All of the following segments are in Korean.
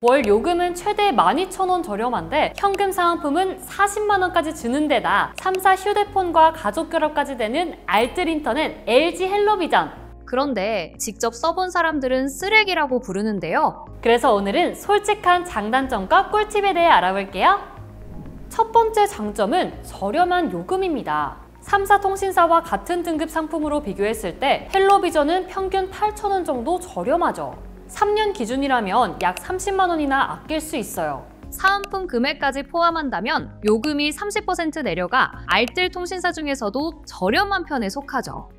월 요금은 최대 12,000원 저렴한데 현금 사은품은 40만 원까지 주는 데다 3사 휴대폰과 가족 결합까지 되는 알뜰 인터넷 LG 헬로비전. 그런데 직접 써본 사람들은 쓰레기라고 부르는데요. 그래서 오늘은 솔직한 장단점과 꿀팁에 대해 알아볼게요. 첫 번째 장점은 저렴한 요금입니다. 3사 통신사와 같은 등급 상품으로 비교했을 때 헬로비전은 평균 8,000원 정도 저렴하죠. 3년 기준이라면 약 30만 원이나 아낄 수 있어요. 사은품 금액까지 포함한다면 요금이 30% 내려가 알뜰 통신사 중에서도 저렴한 편에 속하죠.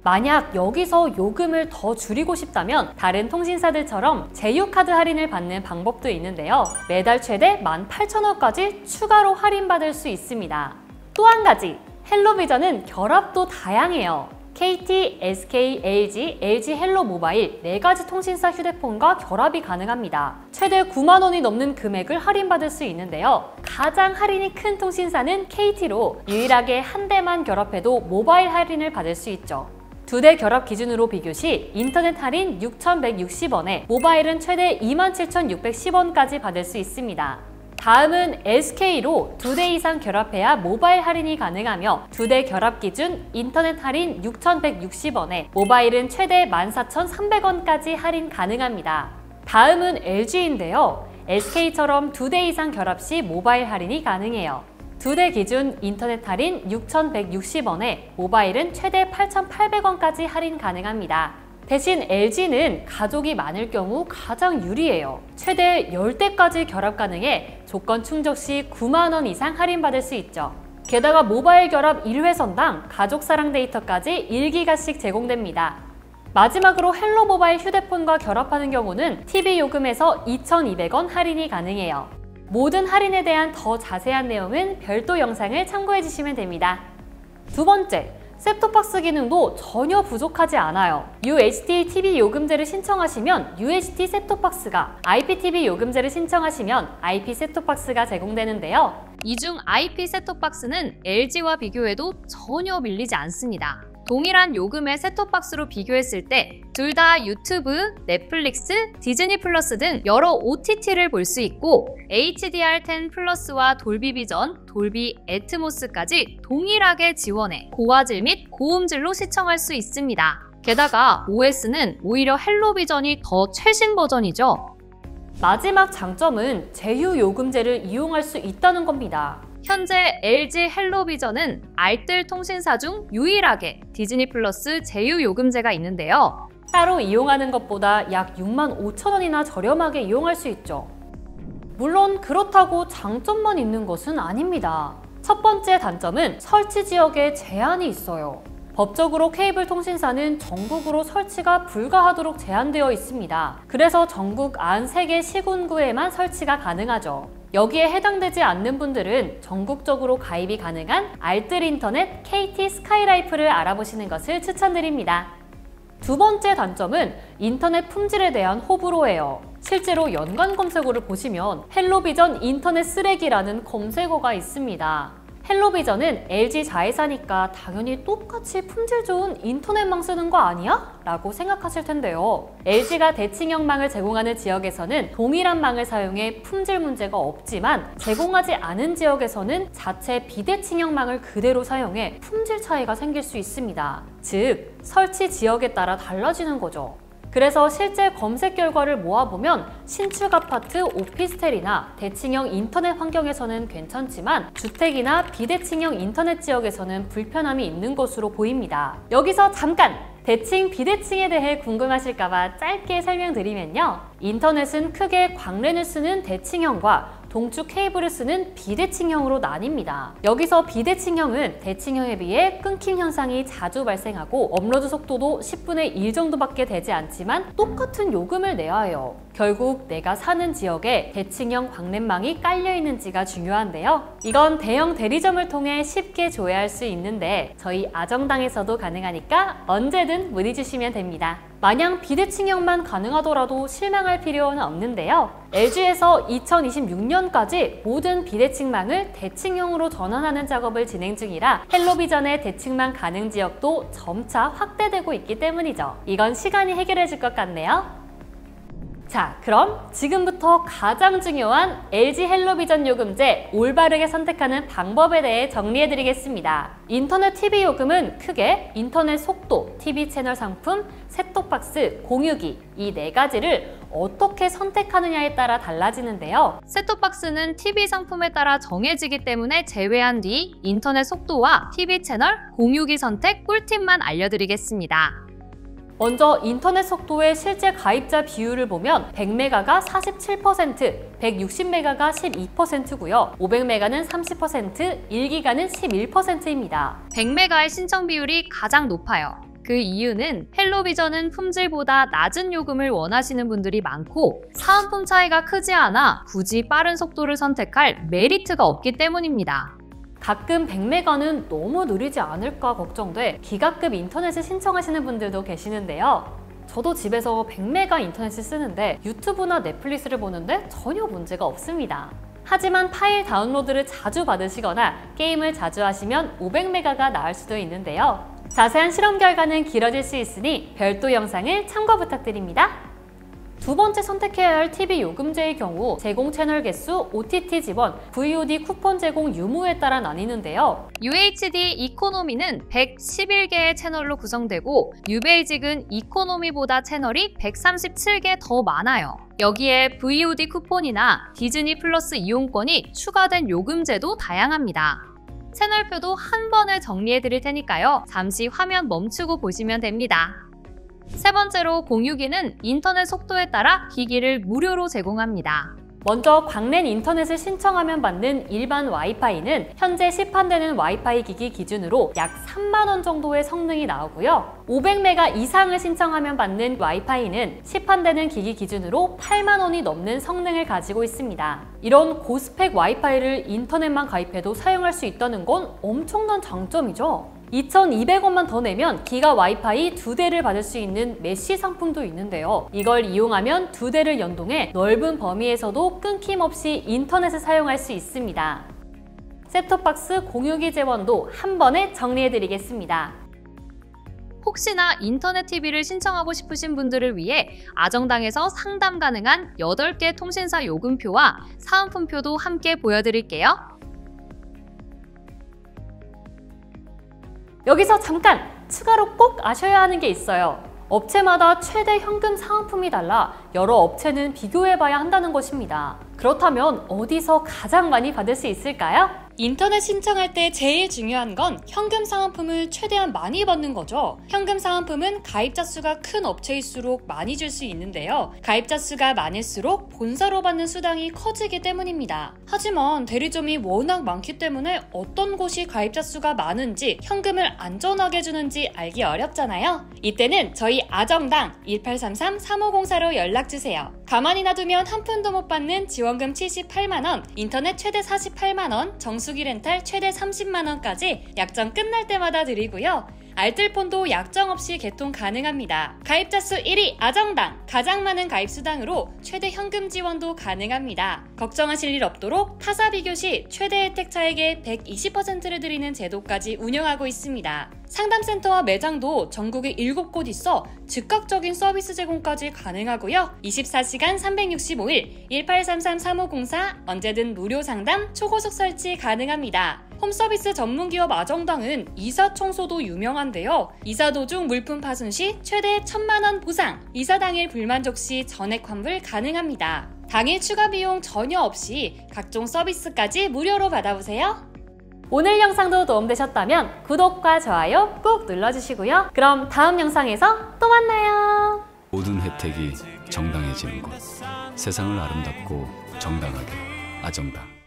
만약 여기서 요금을 더 줄이고 싶다면 다른 통신사들처럼 제휴카드 할인을 받는 방법도 있는데요. 매달 최대 18,000원까지 추가로 할인받을 수 있습니다. 또 한 가지, 헬로비전은 결합도 다양해요. KT, SK, LG, LG 헬로 모바일 4가지 통신사 휴대폰과 결합이 가능합니다. 최대 9만 원이 넘는 금액을 할인받을 수 있는데요. 가장 할인이 큰 통신사는 KT로 유일하게 한 대만 결합해도 모바일 할인을 받을 수 있죠. 2대 결합 기준으로 비교 시 인터넷 할인 6,160원에 모바일은 최대 27,610원까지 받을 수 있습니다. 다음은 SK로 2대 이상 결합해야 모바일 할인이 가능하며 2대 결합 기준 인터넷 할인 6,160원에 모바일은 최대 14,300원까지 할인 가능합니다. 다음은 LG인데요. SK처럼 2대 이상 결합 시 모바일 할인이 가능해요. 2대 기준 인터넷 할인 6,160원에 모바일은 최대 8,800원까지 할인 가능합니다. 대신 LG는 가족이 많을 경우 가장 유리해요. 최대 10대까지 결합 가능해 조건 충족 시 9만 원 이상 할인받을 수 있죠. 게다가 모바일 결합 1회선당 가족사랑 데이터까지 1기가씩 제공됩니다. 마지막으로 헬로 모바일 휴대폰과 결합하는 경우는 TV 요금에서 2,200원 할인이 가능해요. 모든 할인에 대한 더 자세한 내용은 별도 영상을 참고해 주시면 됩니다. 두 번째, 셋톱박스 기능도 전혀 부족하지 않아요. UHD TV 요금제를 신청하시면 UHD 셋톱박스가, IPTV 요금제를 신청하시면 IP 셋톱박스가 제공되는데요. 이 중 IP 셋톱박스는 LG와 비교해도 전혀 밀리지 않습니다. 동일한 요금의 셋톱박스로 비교했을 때 둘 다 유튜브, 넷플릭스, 디즈니 플러스 등 여러 OTT를 볼 수 있고 HDR10 플러스와 돌비 비전, 돌비 애트모스까지 동일하게 지원해 고화질 및 고음질로 시청할 수 있습니다. 게다가 OS는 오히려 헬로비전이 더 최신 버전이죠. 마지막 장점은 제휴 요금제를 이용할 수 있다는 겁니다. 현재 LG 헬로비전은 알뜰 통신사 중 유일하게 디즈니 플러스 제휴 요금제가 있는데요. 따로 이용하는 것보다 약 65,000원이나 저렴하게 이용할 수 있죠. 물론 그렇다고 장점만 있는 것은 아닙니다. 첫 번째 단점은 설치 지역에 제한이 있어요. 법적으로 케이블 통신사는 전국으로 설치가 불가하도록 제한되어 있습니다. 그래서 전국 93개 시군구에만 설치가 가능하죠. 여기에 해당되지 않는 분들은 전국적으로 가입이 가능한 알뜰 인터넷 KT 스카이라이프를 알아보시는 것을 추천드립니다. 두 번째 단점은 인터넷 품질에 대한 호불호예요. 실제로 연관 검색어를 보시면 헬로비전 인터넷 쓰레기라는 검색어가 있습니다. 헬로비전은 LG 자회사니까 당연히 똑같이 품질 좋은 인터넷망 쓰는 거 아니야? 라고 생각하실 텐데요. LG가 대칭형망을 제공하는 지역에서는 동일한 망을 사용해 품질 문제가 없지만 제공하지 않은 지역에서는 자체 비대칭형망을 그대로 사용해 품질 차이가 생길 수 있습니다. 즉, 설치 지역에 따라 달라지는 거죠. 그래서 실제 검색 결과를 모아보면 신축 아파트, 오피스텔이나 대칭형 인터넷 환경에서는 괜찮지만 주택이나 비대칭형 인터넷 지역에서는 불편함이 있는 것으로 보입니다. 여기서 잠깐! 대칭, 비대칭에 대해 궁금하실까봐 짧게 설명드리면요. 인터넷은 크게 광랜을 쓰는 대칭형과 동축 케이블을 쓰는 비대칭형으로 나뉩니다. 여기서 비대칭형은 대칭형에 비해 끊김 현상이 자주 발생하고 업로드 속도도 10분의 1 정도밖에 되지 않지만 똑같은 요금을 내야 해요. 결국 내가 사는 지역에 대칭형 광랜망이 깔려 있는지가 중요한데요. 이건 대형 대리점을 통해 쉽게 조회할 수 있는데 저희 아정당에서도 가능하니까 언제든 문의 주시면 됩니다. 마냥 비대칭형만 가능하더라도 실망할 필요는 없는데요. LG에서 2026년까지 모든 비대칭망을 대칭형으로 전환하는 작업을 진행 중이라 헬로비전의 대칭망 가능 지역도 점차 확대되고 있기 때문이죠. 이건 시간이 해결해 줄 것 같네요. 자, 그럼 지금부터 가장 중요한 LG 헬로비전 요금제 올바르게 선택하는 방법에 대해 정리해드리겠습니다. 인터넷 TV 요금은 크게 인터넷 속도, TV 채널 상품, 셋톱박스, 공유기 이 4가지를 어떻게 선택하느냐에 따라 달라지는데요. 셋톱박스는 TV 상품에 따라 정해지기 때문에 제외한 뒤 인터넷 속도와 TV 채널, 공유기 선택 꿀팁만 알려드리겠습니다. 먼저 인터넷 속도의 실제 가입자 비율을 보면 100메가가 47%, 160메가가 12%고요. 500메가는 30%, 1기가는 11%입니다. 100메가의 신청 비율이 가장 높아요. 그 이유는 헬로비전은 품질보다 낮은 요금을 원하시는 분들이 많고 사은품 차이가 크지 않아 굳이 빠른 속도를 선택할 메리트가 없기 때문입니다. 가끔 100메가는 너무 느리지 않을까 걱정돼 기가급 인터넷을 신청하시는 분들도 계시는데요. 저도 집에서 100메가 인터넷을 쓰는데 유튜브나 넷플릭스를 보는데 전혀 문제가 없습니다. 하지만 파일 다운로드를 자주 받으시거나 게임을 자주 하시면 500메가가 나을 수도 있는데요. 자세한 실험 결과는 길어질 수 있으니 별도 영상을 참고 부탁드립니다. 두 번째 선택해야 할 TV 요금제의 경우 제공 채널 개수, OTT 지원, VOD 쿠폰 제공 유무에 따라 나뉘는데요. UHD 이코노미는 111개의 채널로 구성되고 유베이직은 이코노미보다 채널이 137개 더 많아요. 여기에 VOD 쿠폰이나 디즈니 플러스 이용권이 추가된 요금제도 다양합니다. 채널표도 한 번에 정리해 드릴 테니까요. 잠시 화면 멈추고 보시면 됩니다. 세 번째로 공유기는 인터넷 속도에 따라 기기를 무료로 제공합니다. 먼저 광랜 인터넷을 신청하면 받는 일반 와이파이는 현재 시판되는 와이파이 기기 기준으로 약 3만 원 정도의 성능이 나오고요. 500메가 이상을 신청하면 받는 와이파이는 시판되는 기기 기준으로 8만 원이 넘는 성능을 가지고 있습니다. 이런 고스펙 와이파이를 인터넷만 가입해도 사용할 수 있다는 건 엄청난 장점이죠. 2,200원만 더 내면 기가 와이파이 2대를 받을 수 있는 메쉬 상품도 있는데요. 이걸 이용하면 2대를 연동해 넓은 범위에서도 끊김없이 인터넷을 사용할 수 있습니다. 셋톱박스 공유기 제원도 한 번에 정리해드리겠습니다. 혹시나 인터넷 TV를 신청하고 싶으신 분들을 위해 아정당에서 상담 가능한 8개 통신사 요금표와 사은품표도 함께 보여드릴게요. 여기서 잠깐! 추가로 꼭 아셔야 하는 게 있어요. 업체마다 최대 현금 사은품이 달라 여러 업체는 비교해봐야 한다는 것입니다. 그렇다면 어디서 가장 많이 받을 수 있을까요? 인터넷 신청할 때 제일 중요한 건 현금 사은품을 최대한 많이 받는 거죠. 현금 사은품은 가입자 수가 큰 업체일수록 많이 줄 수 있는데요. 가입자 수가 많을수록 본사로 받는 수당이 커지기 때문입니다. 하지만 대리점이 워낙 많기 때문에 어떤 곳이 가입자 수가 많은지 현금을 안전하게 주는지 알기 어렵잖아요. 이때는 저희 아정당 1833-3504로 연락주세요. 가만히 놔두면 한 푼도 못 받는 지원금 78만원, 인터넷 최대 48만원, 정수기 렌탈 최대 30만원까지 약정 끝날 때마다 드리고요. 알뜰폰도 약정 없이 개통 가능합니다. 가입자 수 1위 아정당, 가장 많은 가입 수당으로 최대 현금 지원도 가능합니다. 걱정하실 일 없도록 타사 비교 시 최대 혜택 차액의 120%를 드리는 제도까지 운영하고 있습니다. 상담센터와 매장도 전국에 7곳 있어 즉각적인 서비스 제공까지 가능하고요. 24시간 365일 1833-3504 언제든 무료 상담, 초고속 설치 가능합니다. 홈서비스 전문기업 아정당은 이사 청소도 유명한데요. 이사 도중 물품 파손 시 최대 1,000만원 보상, 이사 당일 불만족 시 전액 환불 가능합니다. 당일 추가 비용 전혀 없이 각종 서비스까지 무료로 받아보세요. 오늘 영상도 도움되셨다면 구독과 좋아요 꾹 눌러주시고요. 그럼 다음 영상에서 또 만나요. 모든 혜택이 정당해지는 곳. 세상을 아름답고 정당하게 아정당.